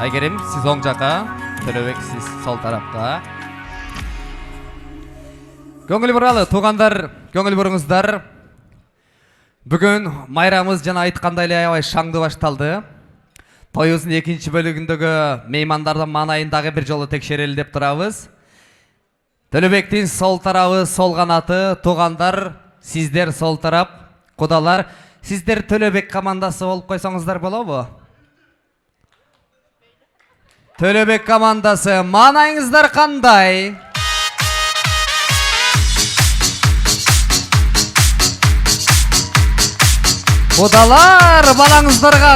Айгерим, сиз оң жакка, Төлөбек сиз сол тарапка. Көңүл буралы, туугандар, көңүл буруңуздар. Бүгүн майрамыбыз жана айткандай эле аябай шаңдуу башталды. Тоюбуздун экинчи бөлүгүндөгү меймандардын маанайын дагы бир жолу текшерели деп турабыз. Төлөбектин сол тарабы, сол канаты, туугандар, сиздер сол тарап, кудалар, сиздер Төлөбек командасы болуп койсоңуздар болобу? Төлөбек командасы, маанайыңыздар кандай? Кудалар, балаңыздарга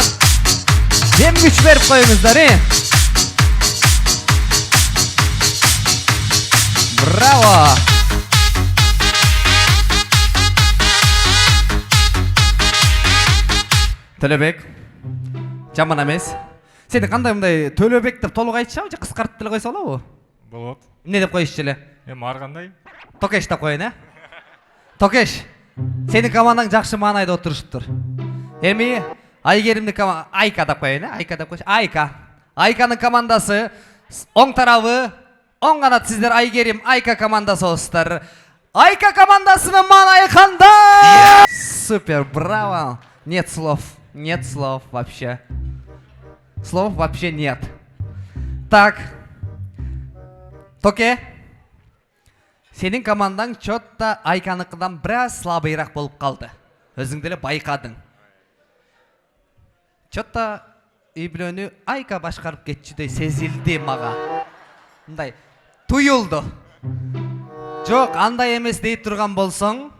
дем күч берип коюңуздар, Браво! Төлөбек, жаман эмес. Сени кандай мындай Төлөбек деп толук айтчабы же кыскартып деле койсо болобу? Болот. Эмне деп коюшчу эле? Ар кандай? Токеш деп коеюн, Токеш, сенин командаң жакшы маанайда отурушуптур. Эми Айгеримдин команда Айка деп коеюн, Айка деп койчу. Айканын командасы оң тарабы, оң канат сиздер Айгерим, Айка командасы болсуздар. Айка командасынын маанайы кандай? Супер, браво. Нет слов вообще. Слов вообще нет. Так. Токе. Сенин командаң чотта Айканыкынан бираз слабыйраак болуп калды. Өзүң деле байкадың. Чотта үй бүлөнү Айка башкарып кетчүдөй сезилди мага. Мындай туюлду. Жок, андай эмес дейт турган болсоң,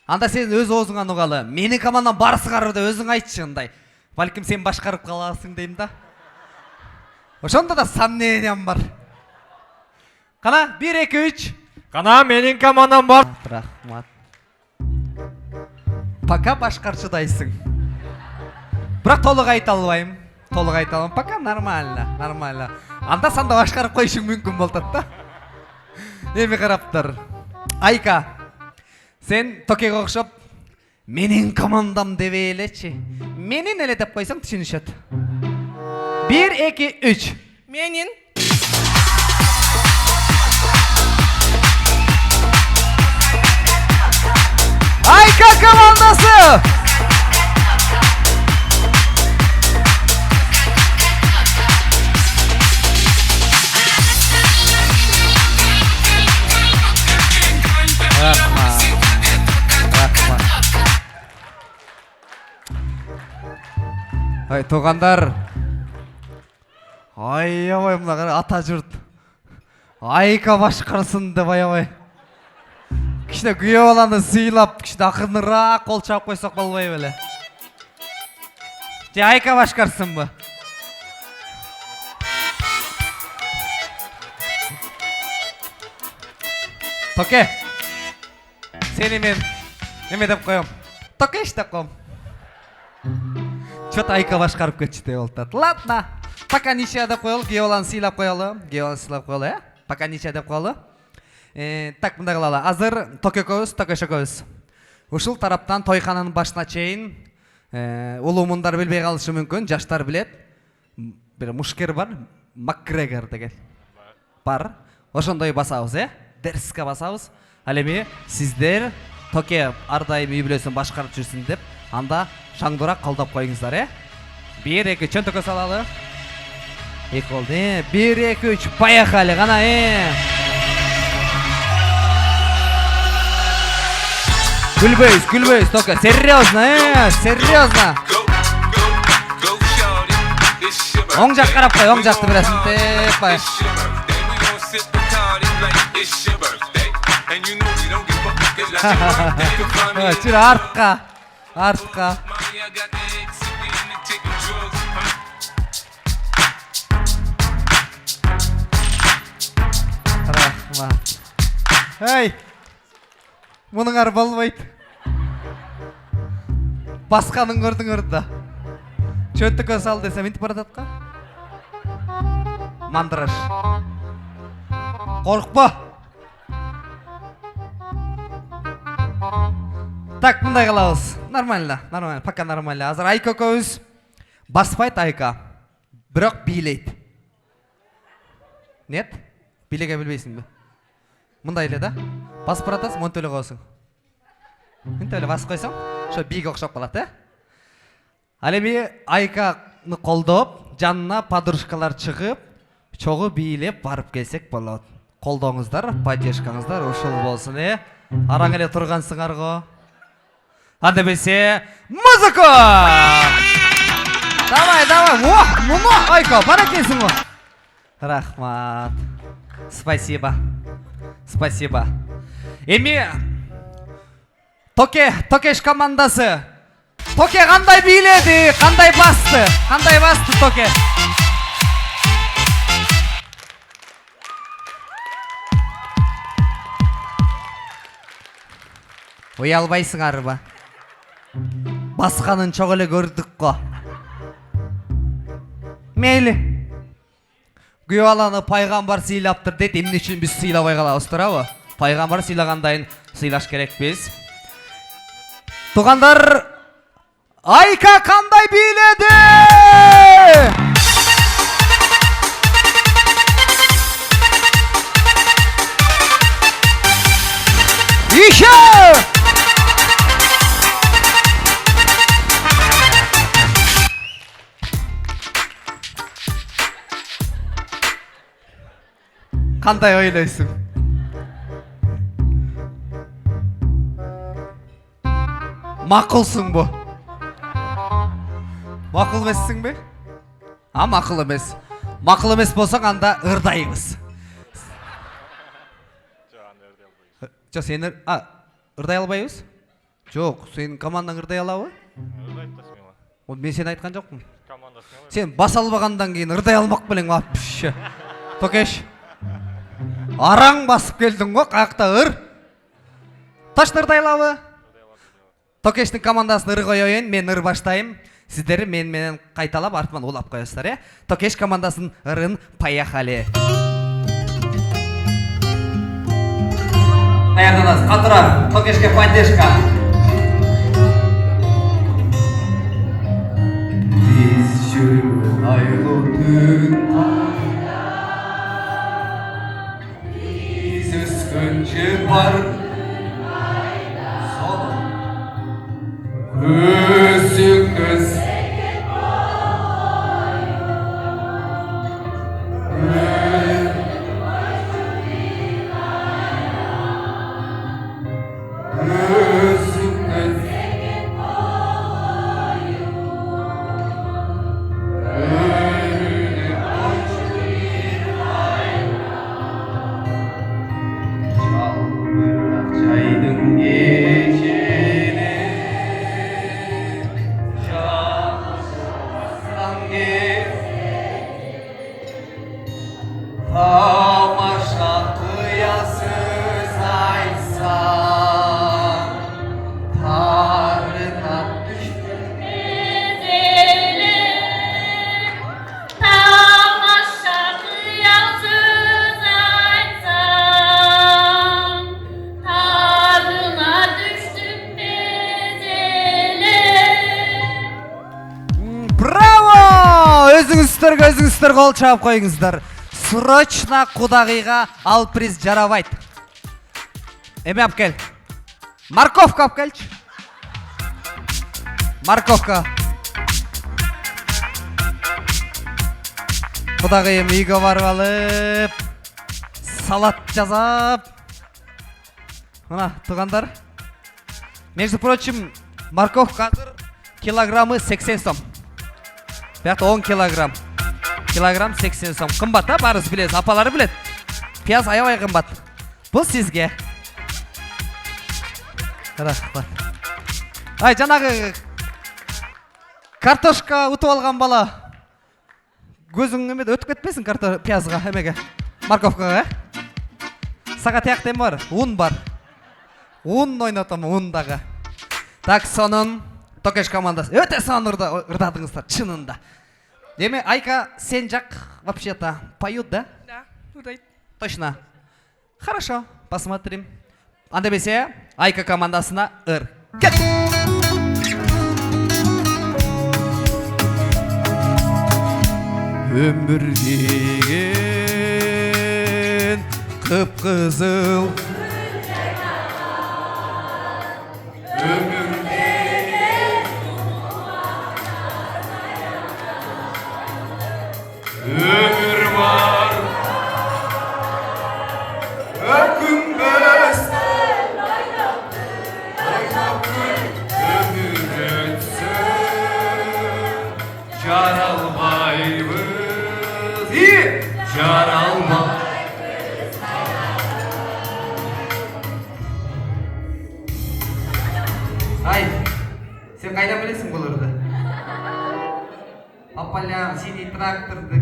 анда сен өз оозуңан угалы. Менин командам барсыгар деп өзүң айтчы ындай. Балким сен башкарып каласың дейм да. Ошондо да сомнениям бар. Кана 1-2-3. Кана менин командам бар. Рахмат. Пока башкарчыдайсың. Бирок толук айта албайм. Пока нормально. Анда санда башкарып коюшуң мүмкүн болот да. Эми караптар. Айка, сен Токеге окшоп менин командам дебей элечи. Менин эле деп койсоң түшүнүшөт. 1-2-3. Менин. Айка командасы! Рахмат. Ай, туугандар. Аябай мына ата журт. Айка башкарсын деп аябай. Кичине күйөө баланы сыйлап, кичине акырыныраак кол чаап койсок болбой беле. Же Айка башкарсынбы? Токе. Сени мен эме деп коем. Токеш деп коем. Чот Айка башкарып кетчүдөй болуп. Ладно. Пока ниче деп коелу, күйөө баланы сыйлап коелу. Пока ниче деп коелу. Так, мындай кылалы. Азыр Токе экөөбүз. Ушул тараптан тойкананын башына чейин улуумундар билбей калышы мүмкүн, жаштар билет. Бир мушкер бар, Макгрегор деген. Бар. Ошондой басабыз, Дерске басабыз. Ал эми сиздер Токе ар дайым үй бүлөсүн башкарып жүрсүн деп, анда шаңдуураак колдоп коюңуздар, 1-2 чөнтөккө салалы. 2 болду. 1-2-3 поехали, кана, Күлбөйүз, Токе. Серьезно. Оң жак карап кой, оң жакты бересиң. Теппай. Чүр артка. Рахмат. Эй! Мунуңар болбойт. Басканын көрдүңөр да. Чөнтөккө сал десем интип баратат ка? Мандраж. Коркпо. Так, мындай кылабыз. Нормально. Пока нормально. Азыр Айка экөөбүз баспайт Айка. Бирок бийлейт. Нет? Бийлеге билбейсиңби? Мындай эле да. Басып баратасың, монтип эле коесуң. Мынтип эле басып койсоң, ошо бийге окшоп калат, Ал эми Айканы колдоп, жанына подружкалар чыгып, чогуу бийлеп барып келсек болот. Колдоңуздар, поддержкаңыздар ушул болсун, Араң эле тургансыңар го. Анда бесе, музыка! Давай, муну Айка, бар экенсиң го. Рахмат. Спасибо. Эми Токеш командасы. Токе кандай бийледи, кандай басты Токе. Уялбайсыңарбы? Басқанын чоқ эле көрдүк го. Мейли. Күйөбаланы пайгамбар сыйлаптыр дейт, эмне үчүн биз сыйлабай калабыз, туурабы? Пайгамбар сыйлагандайын сыйлаш керекпиз. Тугандар, Айка кандай бийледи? Еще! Кандай ойлойсуң? Макулсуң бу? Макул эмессиңби? Макул эмес. Макул эмес болсоң анда ырдайбыз. Жок, сен ырдай албайбыз? Жок, сенин командаң ырдай алабы? Мен сени айткан жокмун. Сен баса албагандан кийин ырдай алмак белең, Токеш. Араң басып келдің го, каякта ыр? Точно ырдай алабы? Токештин командасын ыр коёюн, мен ыр баштайм. Сиздер мен менен кайталап артынан улап коесуздар, Токеш командасын ырын поехали. Даярданасыз, катыра, Токешке поддержка. Биз жүргөн айлуу түн Өскөнчө бар өзүңүз өзүңүздөр кол чаап коюңуздар. Срочно кудагыйга ал приз жарабайт. Эми алып кел. Морковка алып келчи. Морковка. Кудагыйым үйгө барып алып, салат жасап. Мына тугандар. Между прочим, морковка азыр килограммы 80 сом. Бияқта 10 килограмм. Килограмм 80 сом. Кымбат, барыз билесиз, апалары билет. Пияз аябай кымбат. Бул сизге. Рахмат. Ай, жанагы картошка утуп алган бала. Көзүң эме өтүп кетпесин пиязга, эмеге. Морковкага, Сага тияк эме бар? Un бар. Un ойнотом, un дагы. Так, сонун Токеш командасы. Өтө сонун ырдадыңыздар, чынында. Деме, Айка, сен жак вообще-то поют, да? Да, удайт. Точно. Хорошо, посмотрим. Анда бесе, Айка командасына ыр. Кет! Ömür деген kıpkızıl. Ömür деген ömür var. Ökünmez. Ömür ötsün. Jaralmayız. İyi. Jaralmayız. Ay, sen kaydan bilesin bulurdu. Apalya seni traktörді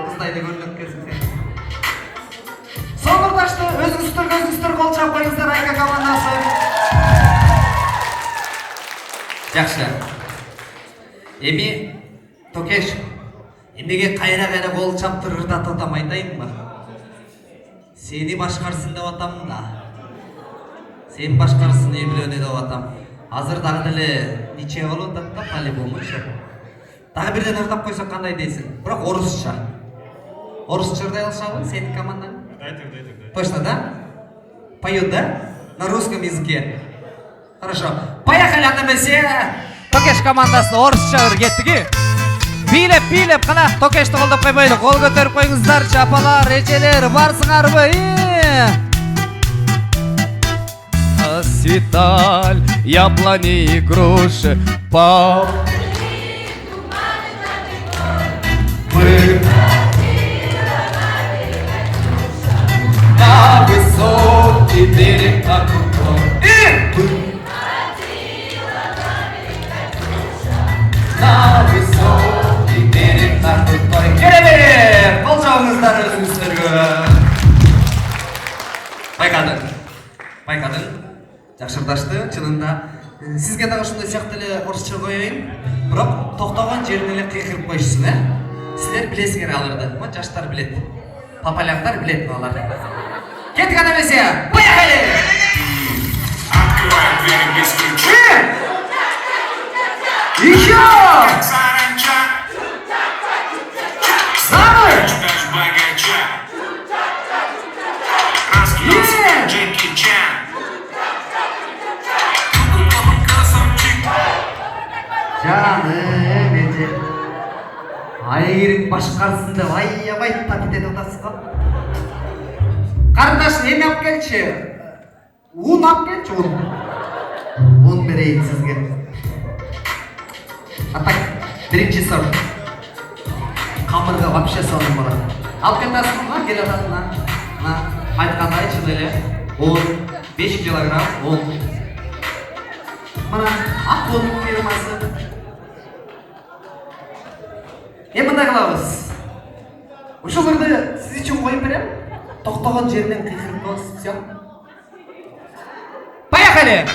қыздайды көрініп келсін sen. Соңырдашты өзіңіздер қол шаппайыңыздар Айка командасы. Жақсы. Эми Токеш, эмнеге кайра қол чаптырырда татам айтайын ба? Сени башкарсын деп атам да. Сен башкарсын эмилөөнү деп атам. Азыр дагы деле ниче болуп атат да по-любомучу. Дагы бирден ырдап койсок кандай дейсиң? Бирок орусча. Орусча ырдай алышабы сенин командаң? Дайте. Точно, да? Поют, да? На русском языке. Хорошо. Поехали, атамесе! Токеш командасына орусча кеттиги. Бийлеп кана Токешти колдоп койбойлу. Кол көтөрүп коюңуздарчы, апалар, эжелер, барсыңарбы? Ситаль, яблони и груши, пап. Мы на высокий берег окунем. На высокий берег окунем. Керемет! Кол жауыңыздар өзіңіздерге. Байқадың? Жақшырдашты, чынында. Сізге дағы шындай сияқты әлі орысша қойайын. Бірақ тоқтаған жерін әлі қиқырып қойшысын, ә? Сіздер білесіңер алырды. Жаштар білет. Папаляндар білет алар. Кеттік анамесе! Поехали! Открывай двери без ключа. Еще! Как саранча. Самый! Ждешь богача. Раскинулся, как Джеки Чан. Жаным эже айгерим башкарсын деп аябай татит этип атасыз го. Карындашым эми алып келчи. Un алып келчи, un. Un берейин сизге. А так, биринчи сор. Камырга вообще сонун болот. Алып кетасызбы, келе атасына. Мына айткандай чын эле 5 килограмм un. Мына ак un фирмасы. Мындай кылабыз. Ушуларды сиз үчүн коюп берем. Токтогон жеринен кыйкырып коебуз. Всё. Поехали!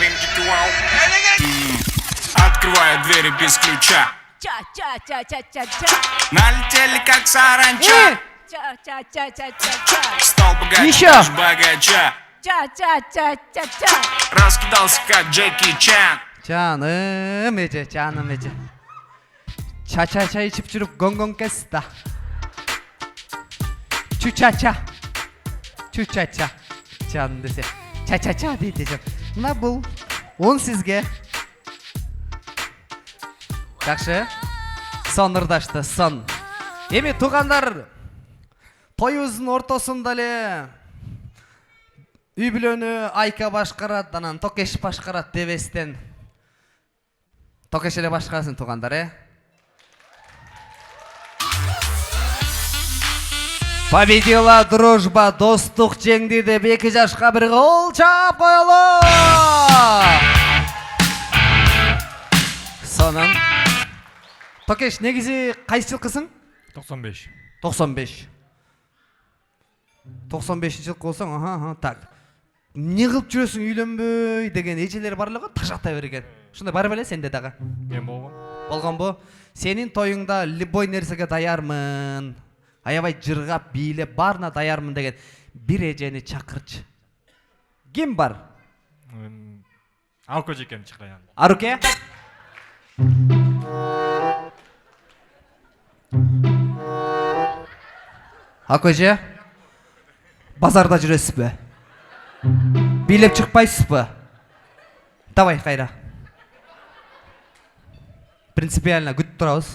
Открывай двери без ключа. Ча-ча-ча-ча-ча-ча. Налетели, как саранча. Ча-ча-ча-ча-ча-ча. Стал богаче, Еще. наш богача. Ча-ча-ча-ча-ча. Раскидался, как Джеки Чан. Жаным эже, жаным эже. Ча-ча-ча ичип жүрүп гонгон кести. Чу-ча-ча. Чу-ча-ча. Жаным десе. Ча-ча-ча дейт эжем. Мына бул он сизге. Жакшы. Сон ырдашты, сон. Эми туугандар, тоюбуздун ортосунда эле үй бүлөнү Айка башкарат, анан Токеш башкарат дебестен. Токеш эле башкарасын туугандар, Победила дружба, достук жеңди деп 2 жашка бир кол чап коелу. Сонун. Токеш, негизи кайсы жылкысың? 95. 95. 95-жылкы болсоң, так. Не кылып жүрөсүң үйлөнбөй деген эжелер бар эле го, тажактай берген. Ушундай бар беле сенде дагы? Мен болгон. Болгонбу? Сенин тоюңда любой нерсеге даярмын. Аябай жыргап, бийлеп, баарына даярмын деген бир эжени чакырчы. Ким бар? Алко жекем чыккан. Аруке? Акөже, базарда жүресіз бе? Билеп шықпайсыз бе? Давай, қайра. Принципиально күтіп тұрауыз.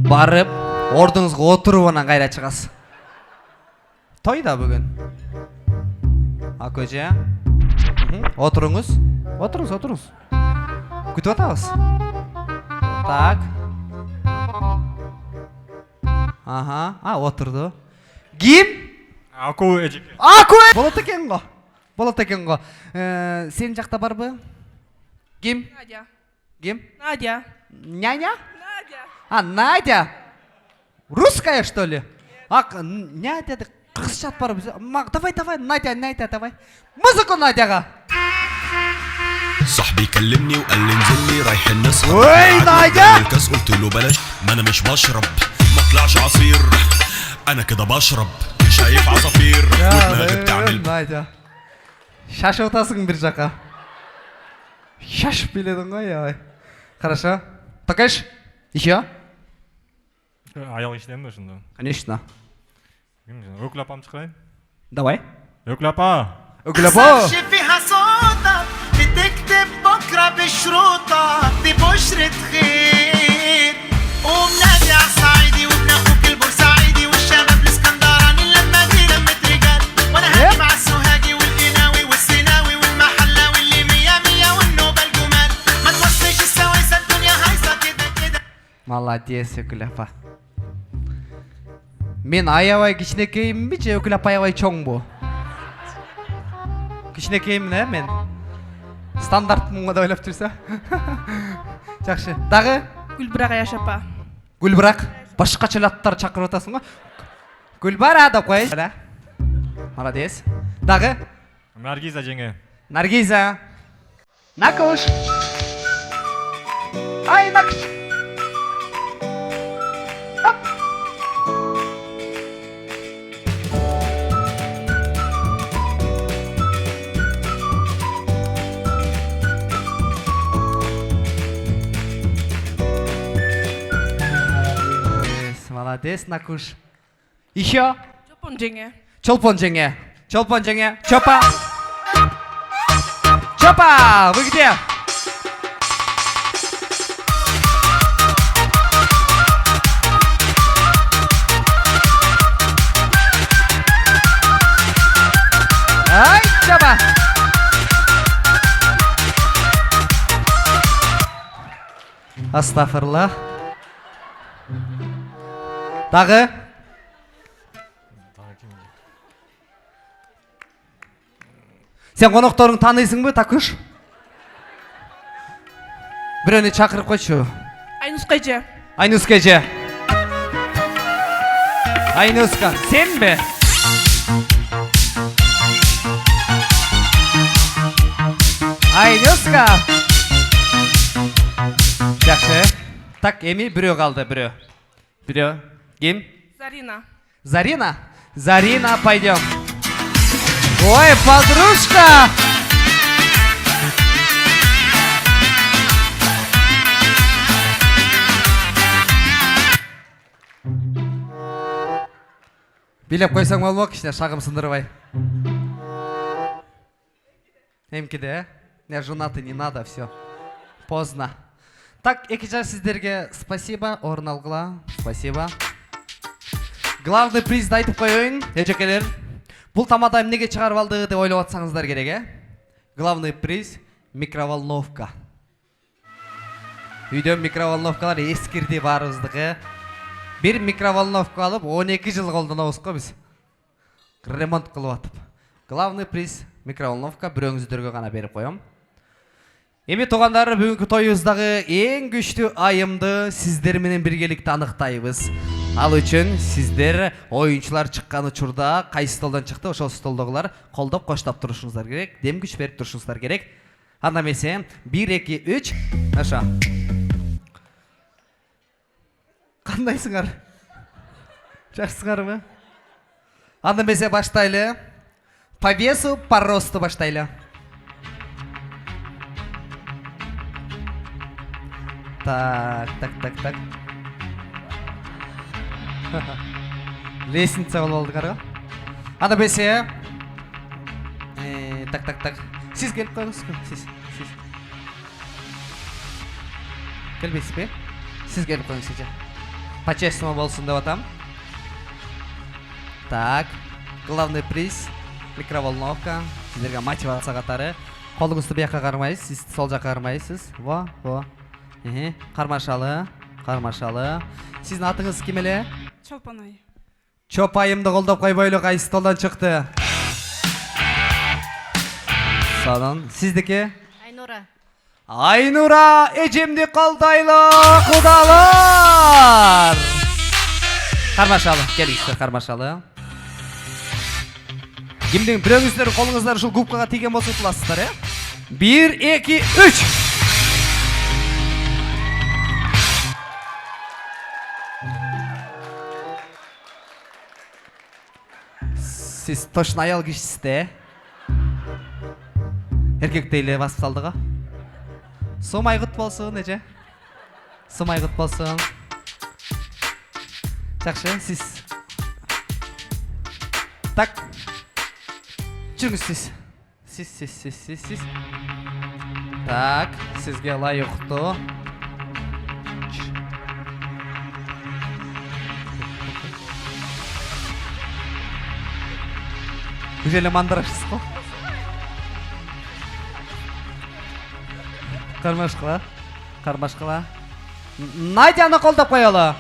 Барып, ордыңызға отыруынан қайра шығасыз. Тойда бүгін. Акөже, отырыңыз. Отырыңыз. Күтіп атауыз. Так. Ага, отырды. Ким? Аку эжеке. Аку! Болот екен ғой. Сен жақта бар бі? Ким? Надя. Ким? Надя. Няня? Надя. Надя. Русская, что ли? Надя, қырғызша бар бізде. Давай, Надя, давай. Музыку Надяға. صاحبي كلمني وقال لي انزل لي رايحين نسهر وي ناجح الكاس قلت له بلاش ما انا مش بشرب ما طلعش عصير انا كده بشرب شايف عصافير ودماغي بتعمل Надя. Шашып отасың бір жаққа. Шашып биледің ғой, ой. Хорошо. Токеш? Еще? Аял işlem mi şunda? Конечно. Ökül apam çıkayım. Давай. Ökül apa. Ögülabo. فيها صوتك بتكتب بكرة بشروطك دي بشرة خير قوم نادي على الصعيدي وابن اخوك البورسعيدي والشباب الاسكندراني لما دي لمة رجال وانا هاجي مع السوهاجي والقناوي والسيناوي والمحلاوي اللي مية مية والنوبة الجمال ما توصيش السويسة الدنيا هايصة كده Молодец, Ögülapa. Мен аябай кичинекеймін бе, же Ögülapa аябай чоң бу? Кичинекеймін, мен? Стандартмын ғой да ойлап тұрса. Жақшы. Дағы? Гүлбірақ Аяшапа. Гүлбірақ. Башқаша аттар шақырып отасың ғой. Гүлбара да қой. Молодец. Дағы? Наргиза жеңе. Наргиза. Накуш. Ай, накуш. Молодец, Накуш. Еще? Чопон жеңе. Чолпон жеңе. Чопа. Вы где? Ай, Чопа. Астафырлах. Дағы? Сен қонақтарың танисың бе, Такуш? Біреуіне шақырып қойшы. Айнұсқа же. Айнұсқа же. Айнұсқа, сен бе? Айнұсқа. Жақшы. Так, еми біреу қалды, біреу. Ким? Зарина. Зарина, пойдем. Ой, подружка! Билеп қойсаң болмақ, кішіне шағым сындырбай. Емкеде, не женаты не надо, все. Поздно. Так, екіжар сіздерге спасибо, орын алғыла. Спасибо. Главный призді айтып қойын, ежекелер. Бұл тамада неге шығарып алды деп ойлап атсаңыздар керек, Главный приз микроволновка. Үйден микроволновкалар ескірді барымыздығы. Bir микроволновка алып, 12 жыл қолданамыз қой біз. Ремонт қылып атып. Главный приз микроволновка, біреуіңіздерге ғана беріп қоям. Еме туғандары, бүгінгі тойымыздағы ең күшті айымды сіздерменен біргелікті анықтаймыз. Ал үшін сіздер ойыншылар шыққаны чурда қайсы столдан шықты, ошол столдағылар қолдап қоштап тұрышыңыздар керек, дем күш беріп тұрышыңыздар керек. Анамесе 1, 2, 3. Аша. Қандайсыңар? Жақсыңар ма? Анамесе баштайлы. По весу, по росту баштайлы. Так. Лестница болуп алды карга. Анда бесе. Так. Сиз келип коюңуз. Сиз. Келбейсиз бе? Сиз келип коюңуз эже. По-честному болсун деп атам. Так. Главный приз микроволновка. Сиздерге мотивация катары. Колуңузду бияка кармайсыз, сиз сол жака кармайсыз. Во. Кармашалы. Сиздин атыңыз ким эле? Чолпонай. Чопайымды колдоп койбойлу, кайсы толдан чыкты? Сонун. Сиздики? Айнура, эжемди колдойлу, кудалар. Кармашалы, келиңиздер кармашалы. Кимдин бирөөңүздөр колуңуздар ушул губкага тийген болсо утуласыздар, 1, 2, 3. Siz точно аял кишисиз, эркектей эле басып салдыга. Сумай кут болсун, эже. Сумай кут болсун. Жакшы, сиз. Так. Жүрүңүз сиз. Сиз. Так, сизге ылайыктуу. Уже мандырашсыз го. Кармашкала. Надяны колдоп коелу.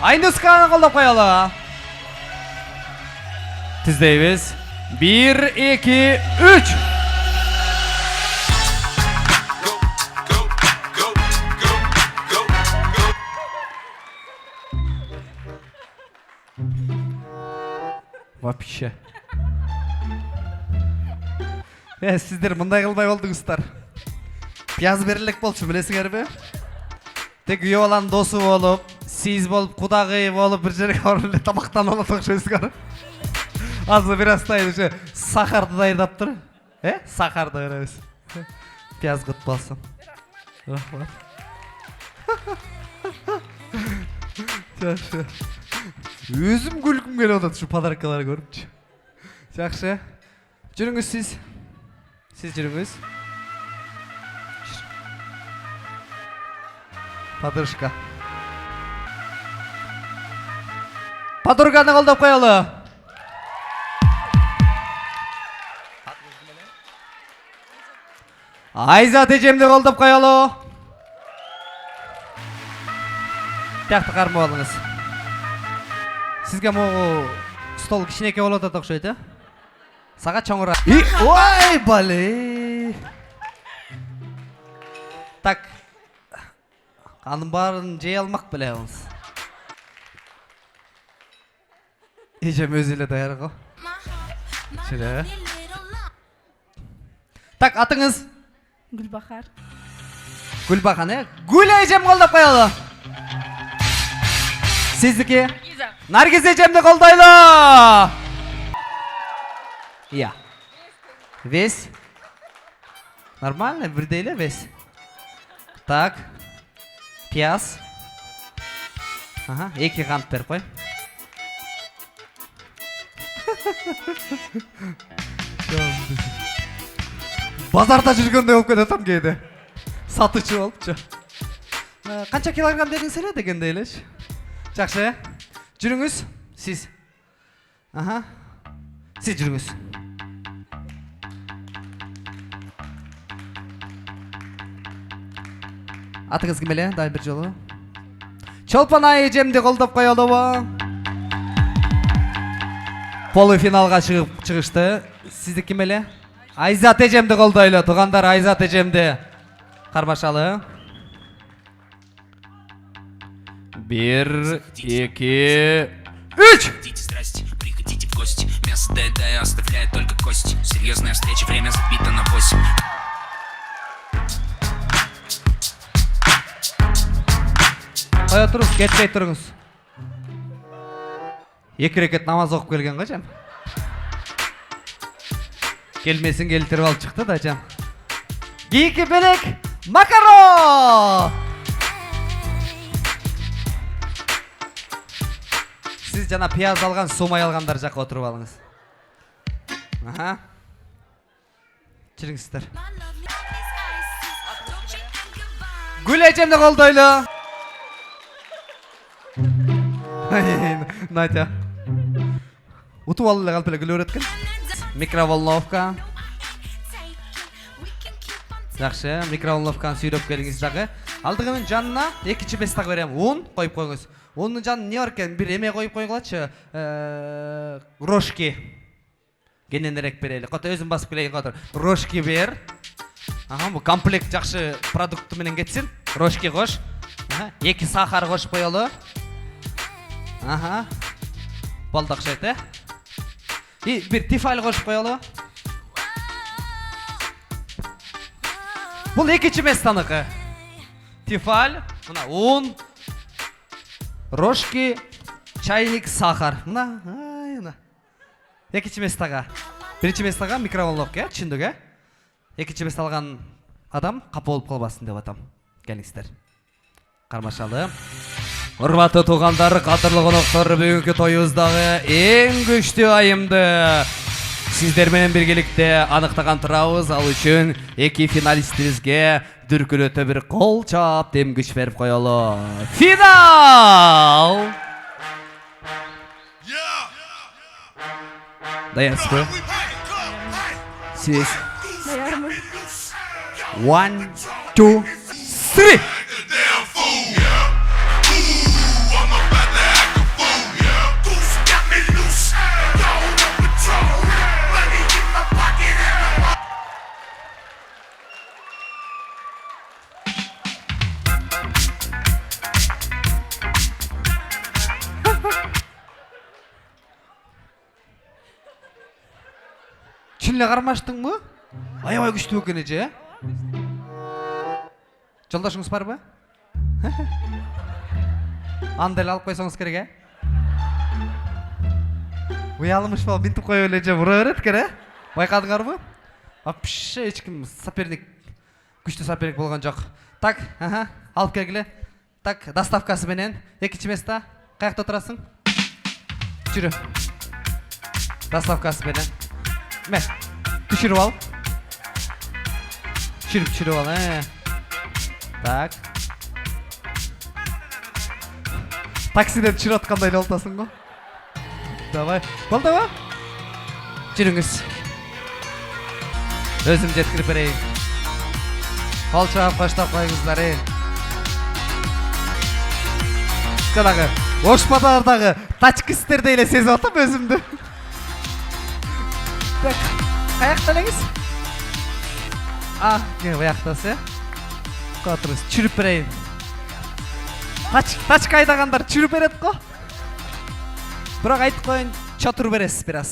Айнусканы колдоп коелу. Тиздейбиз. 1, 2, 3. Вообще. Сиздер мындай кылбай болдуңуздар. Пияз берилек болчу, билесиңерби? Тек үй баланын досу болуп, сиз болуп, кудагый болуп, бир жерге барып эле тамактанып алат окшойсуңар. Азыр бир астайын уже сахарды даярдаптыр. Сахарды беребиз. Пияз кут болсун. Рахмат. Жакшы. Өзүм күлкүм келип атат ушу подаркаларды көрүпчү. Жакшы. Жүрүңүз сиз. Siz жүрүңүз. Подружка. Подруганы колдоп коелу. Айзат эжемди колдоп коелу. Тиякты кармап алыңыз. Сизге могу стол кичинекей болуп атат окшойт, Сага чоңураак. Ой, бале. Так. Анын баарын жей алмак белебиз. Эжем өзү эле даяр го. Чыра. Так, атыңыз? Гүлбахар. Гүлбахан, Гүл эжем колдоп коелу. Сиздики? Наргиз эжемди колдойлу. Я. Весь? Нормально, бирдей эле весь. Так. Пияз. Ага, 2 кант берип кой. Базарда жүргөндөй болуп кетет кээде. Сатычы болупчу. Канча килограмм дедиңиз эле дегендей элечи. Жакшы. Жүрүңүз. Сиз. Ага. Сиз жүрүңүз. Атыңыз ким эле? Дай бир жолу. Чолпонай эжемди колдоп коелубу? Полуфиналга чыгышты. Сизди ким эле? Айзат эжемди колдойлу. Туугандар, Айзат эжемди кармашалы. 1, 2, 3. Здрасте, приходите в гости. Мясо доедаю, оставляет только кости. Серьезная встреча, время забито на 8. Кая туруңуз, кетпей туруңуз. 2 рекет намаз окуп келген го жам. Келмесин келтирип алып чыкты да жам. Кийинки белек Макаро! Сіз жана пияз алған, сумай алғандар жаққа отырып алыңыз. Аха. Жүріңіздер. Гүл әжемді қолдайлы. Натя. Ұтып алылы қалпылы гүл өреткен. Микроволновка. Жақшы, микроволновканы сүйреп келіңіз дағы. Алдығының жанына 2 бестақ берем. 10 қойып қойыңыз. Оның жанына не бар екен? Bir еме қойып қойғылатшы. Рошки. Гененерек берелі. Қота өзім басып келейін қотыр. Рошки бер. Аха, бұл комплект жақшы продукты менен кетсін. Рошки қош. 2 сахар қош қойылы. Аха. Балдақ шайты. Bir tifal қош қойылы. Бұл 2 местаныqı. Tifal, мына 10. Рошки, чайник, сахар. Мына, мына. 2 местаға. 1 местаға микроволновка, түсіндік, 2 места алған адам қапы болып қалбасын деп атам. Келіңіздер. Қармашалы. Құрметті туғандар, қадірлі қонақтар, бүгінгі тойымыздағы ең күшті айымды сіздермен біргелікте анықтаған тұрамыз. Ал үшін 2 финалистерімізге дүркіреті бір қол чап дем күш беріп қойылы. Финал! Dayanız mı? Siz. Dayanmır. 1, 2, 3. Çinle karmaştın mı? Ay güçlü öken ece. Жолдашыңыз бар ба? Андел алып қойсаңыз керек, Уялымыш бол, бинтіп қой өлеже бұра өрет керек, Байқадыңар бы? Вообще ешкім соперник, күшті соперник болған жоқ. Так, алып келгілі. Так, доставкасы менен, 2 места. Қаяқта отырасың? Жүрі. Доставкасы менен. Мен, түшіріп ал. Түшіріп ал, Так. Таксиден түсіріп атқандай олтасың ғой. Давай. Болды ба? Жүріңіз. Өзім жеткіріп берейін. Қол шығап қоштап қойыңыздар, Жаңағы, Ошпадардағы тачкістерді еле сезіп атып өзімді. Так, қаяқталыңыз? Не, бұяқтасы, Қатырыз, чүріп берейін. Тачка айдағандар чүріп береді қо? Бірақ айтып қойын, чатыр бересіз біраз.